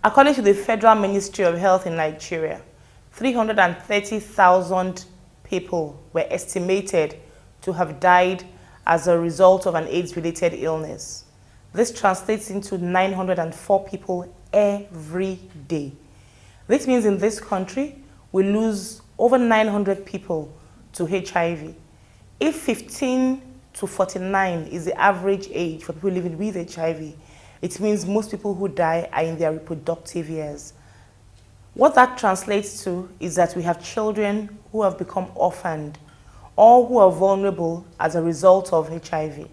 According to the Federal Ministry of Health in Nigeria, 330,000 people were estimated to have died as a result of an AIDS-related illness. This translates into 904 people every day. This means in this country, we lose over 900 people to HIV. If 15 to 49 is the average age for people living with HIV, it means most people who die are in their reproductive years. What that translates to is that we have children who have become orphaned or who are vulnerable as a result of HIV.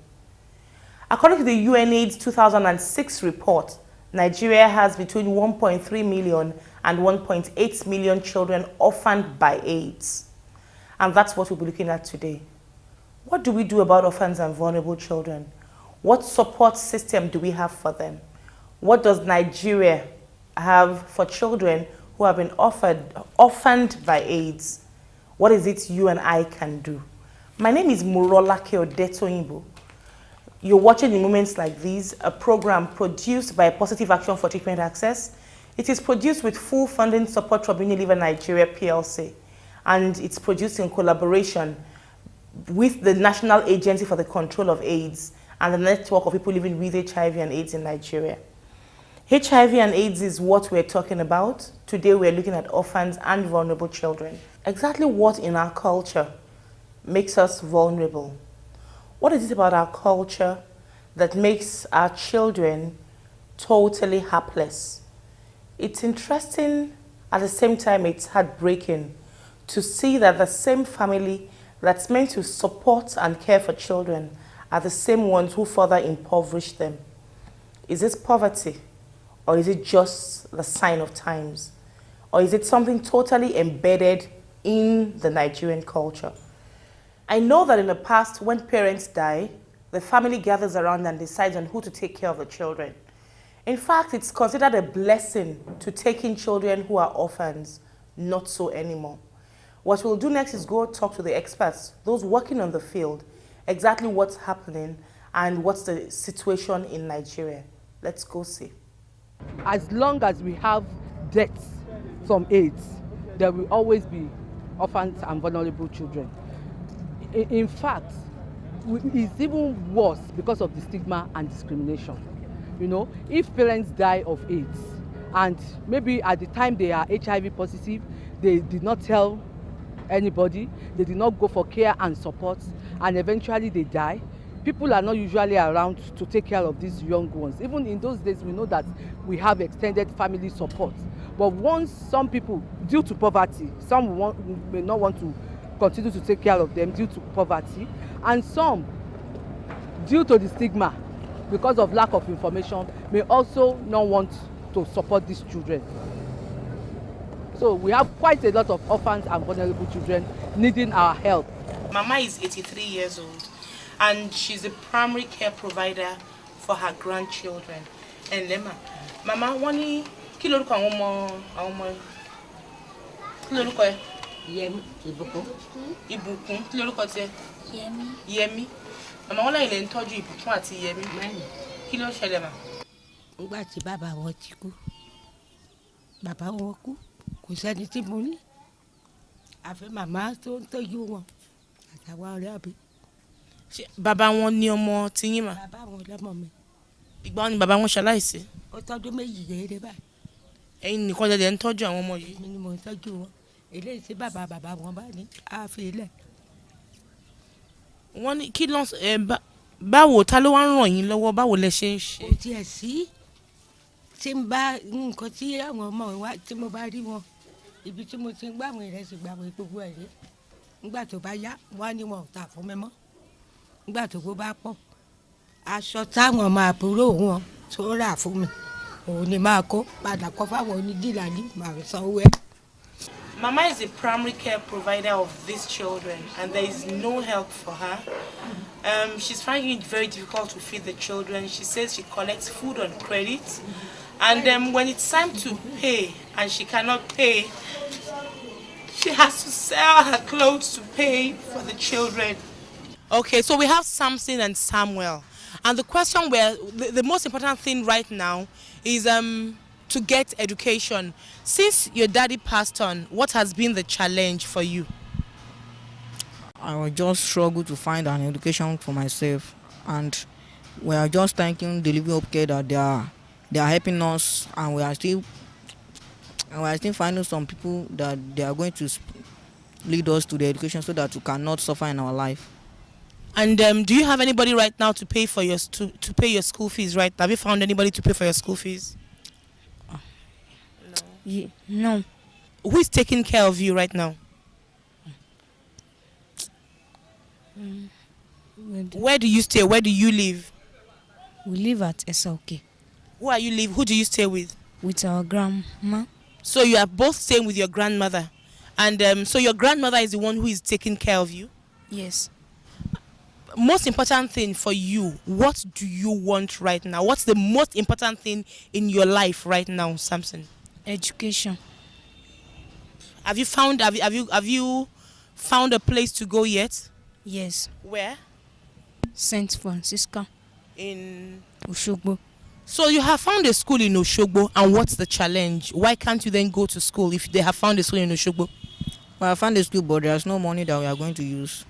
According to the UNAIDS 2006 report, Nigeria has between 1.3 million and 1.8 million children orphaned by AIDS. And that's what we'll be looking at today. What do we do about orphans and vulnerable children? What support system do we have for them? What does Nigeria have for children who have been orphaned by AIDS? What is it you and I can do? My name is Murolake Odetoyinbo. You're watching in moments like these, a program produced by Positive Action for Treatment Access. It is produced with full funding support from Unilever Nigeria PLC, and it's produced in collaboration with the National Agency for the Control of AIDS and the network of people living with HIV and AIDS in Nigeria. HIV and AIDS is what we're talking about. Today we're looking at orphans and vulnerable children. Exactly what in our culture makes us vulnerable? What is it about our culture that makes our children totally helpless? It's interesting, at the same time it's heartbreaking to see that the same family that's meant to support and care for children are the same ones who further impoverish them. Is this poverty? Or is it just the sign of times? Or is it something totally embedded in the Nigerian culture? I know that in the past, when parents die, the family gathers around and decides on who to take care of the children. In fact, it's considered a blessing to take in children who are orphans. Not so anymore. What we'll do next is go talk to the experts, those working on the field, exactly what's happening and what's the situation in Nigeria. Let's go see. As long as we have deaths from AIDS, there will always be orphans and vulnerable children. In fact, it's even worse because of the stigma and discrimination. You know, if parents die of AIDS and maybe at the time they are HIV positive, they did not tell anybody, they did not go for care and support, and eventually they die, people are not usually around to take care of these young ones. Even in those days, we know that we have extended family support. But once some people, due to poverty, some may not want to continue to take care of them due to poverty, and some, due to the stigma, because of lack of information, may also not want to support these children. So we have quite a lot of orphans and vulnerable children needing our help. Mama is 83 years old, and she's a primary care provider for her grandchildren. And then, Mama, wani kí lorúkọ àwọn ọmọ kí lorúkọ ẹ? Yemi, Ìbùkún. Ìbùkún, kí lorúkọ tiẹ̀? Yemi. Yemi. Mama, wọ́n lẹ́yìn lè ń tọ́jú Ìbùkún àti Yemi. Mẹ́rin. Kí ló ṣẹlẹ̀ mà? Nígbà tí bàbá wọn ti kú, bàbá wọn kú, kò sẹ́ni tí mo ní. Àfi màmá tó ń tọ́jú wọn àtàwọn ọ̀rẹ́ àbí. Bàbá wọn ní ọmọ tiyín mà? Bàbá wọn lọ́mọ mi. Ìgbà wo ni bàbá wọn ṣaláìsí? Ó tọ́dún méjì yéé báyìí. Ẹ̀yin nìkan lẹ ń tọ́jú àwọn ọmọ yìí? Èmi ni mo ń tọ́jú wọn. Eléyìí tí bàbá wọn bá ní, á fi ilẹ̀. Wọ́n ní kí ló báwo ta ló wá ń ràn yín lọ́wọ́, báwo lẹ ṣe ń ṣe? Kò tiẹ̀ sí tí ń bá nǹkan tí àwọn ọmọ wa tí mo bá rí wọn, ibi tí mo ti ń gbàwọn ìrẹsì gbàwọn gbogbo ẹ̀ rí. Nígbà tó bá yá, wọ́n á ní wọn ò tà fún mi mọ́. Nígbà tó bá pọ̀, aṣọ táwọn ọmọ àbúrò wọn tó rà fún mi, òun ni máa kó padà kọ́ fáwọn onídìlà ní màá sanwó ẹ̀. Mama is a primary care provider of these children, and there is no help for her. She's finding it very difficult to feed the children. She says she collects food on credit, and when it's time to pay and she cannot pay, she has to sell her clothes to pay for the children. Okay, so we have Samson and Samuel, and the question the most important thing right now is to get education. Since your daddy passed on, what has been the challenge for you? I will just struggle to find an education for myself, and we are just thanking the Living Hope Care that they are helping us, and we are still finding some people that they are going to lead us to the education so that we cannot suffer in our life. And do you have anybody right now to pay for your to pay your school fees? Right? Have you found anybody to pay for your school fees? No. Who is taking care of you right now? Where do you stay? Where do you live? We live at SLK Who are you live? Who do you stay with? with our grandma. So you are both staying with your grandmother, and so your grandmother is the one who is taking care of you. Yes. Most important thing for you, what do you want right now? What's the most important thing in your life right now, Samson? Education. Have you found a place to go yet? Yes. Where? St. Francisca. In Oshogbo. So you have found a school in Oshogbo, and what's the challenge? Why can't you then go to school if they have found a school in Oshogbo? Well, I found a school, but there's no money that we are going to use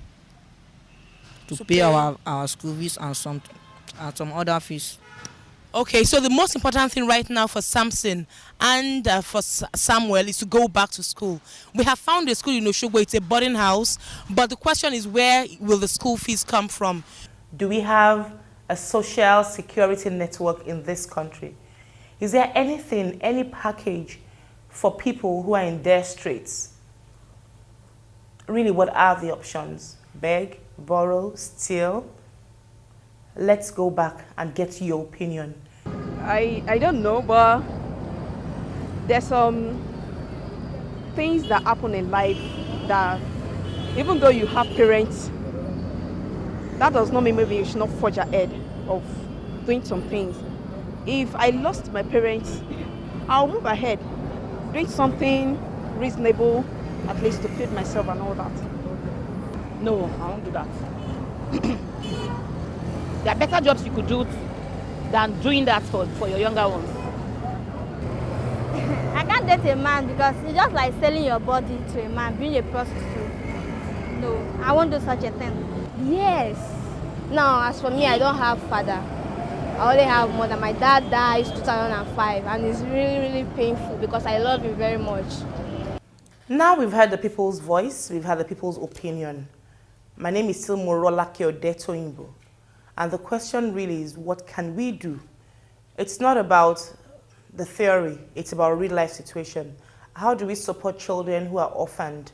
to pay our school fees and some other fees. Okay, so the most important thing right now for Samson and for Samuel is to go back to school. We have found a school in Oshogbo. It's a boarding house, but the question is, where will the school fees come from? Do we have a social security network in this country? Is there anything, any package for people who are in dire straits? Really, what are the options? Beg, borrow, steal? Let's go back and get your opinion. I don't know, but there's some things that happen in life that even though you have parents, that does not mean maybe you should not forge ahead of doing some things. If I lost my parents, I'll move ahead, doing something reasonable, at least to feed myself and all that. No, I won't do that. There are better jobs you could do than doing that for your younger ones. I can't date a man because it's just like selling your body to a man, being a prostitute. No, I won't do such a thing. Yes. Now, as for me, I don't have father. I only have mother. My dad died in 2005, and it's really, really painful because I love him very much. Now we've heard the people's voice, we've heard the people's opinion. My name is still Morolake Odetoimbo. And the question really is, what can we do? It's not about the theory, it's about a real life situation. How do we support children who are orphaned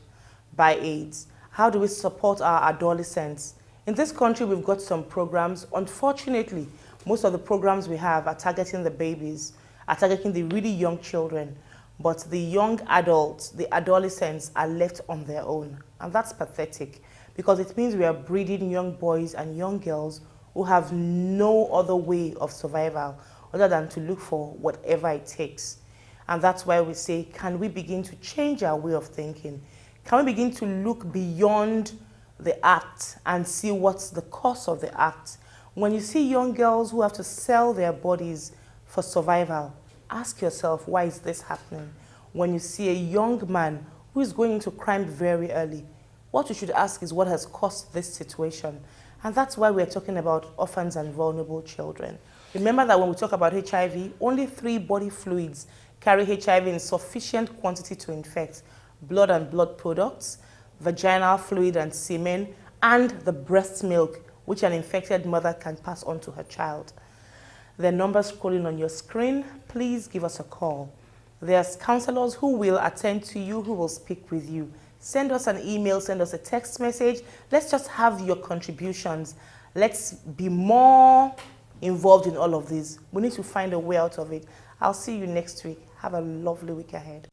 by AIDS? How do we support our adolescents? In this country, we've got some programs. Unfortunately, most of the programs we have are targeting the babies, are targeting the really young children. But the young adults, the adolescents are left on their own. And that's pathetic because it means we are breeding young boys and young girls who have no other way of survival other than to look for whatever it takes. And that's why we say, can we begin to change our way of thinking? Can we begin to look beyond the act and see what's the cause of the act? When you see young girls who have to sell their bodies for survival, ask yourself, why is this happening? When you see a young man who is going into crime very early, what you should ask is what has caused this situation. And that's why we're talking about orphans and vulnerable children. Remember that when we talk about HIV, only 3 body fluids carry HIV in sufficient quantity to infect: blood and blood products, vaginal fluid and semen, and the breast milk, which an infected mother can pass on to her child. The number scrolling on your screen, please give us a call. There's counselors who will attend to you, who will speak with you. Send us an email, send us a text message. Let's just have your contributions. Let's be more involved in all of this. We need to find a way out of it. I'll see you next week. Have a lovely week ahead.